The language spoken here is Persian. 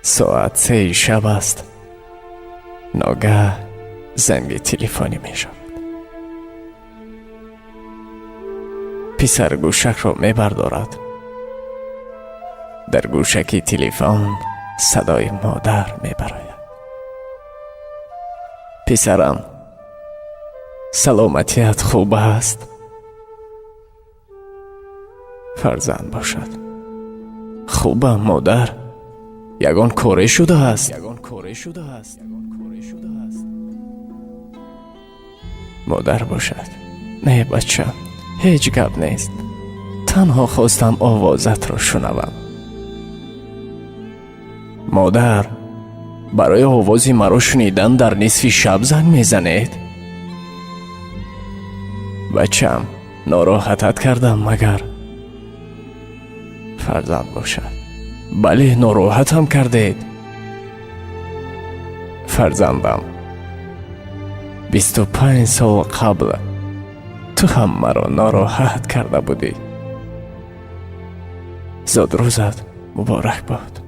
ساعت 3 شب است. ناگه زنگ تلفنی می شود. پسر گوشک را می بردارد. در گوشکی تلفن صدای مادر می براید. پسرم، سلامتیت خوب است؟ فرزند باشد. خوبم مادر. یگان کاره شده است. مادر باشد. نه بچم، هیچ گپ نیست. تنها خواستم آوازت را شنوم. مادر، برای آوازی مرا شنیدن در نصف شب زنگ میزنید؟ بچم، ناراحتت کردم مگر؟ فرزند باشد. بله، ناراحتم کردید. فرزندم، 25 سال قبل تو هم مرا ناراحت کرده بودی. زاد روزت مبارک باد.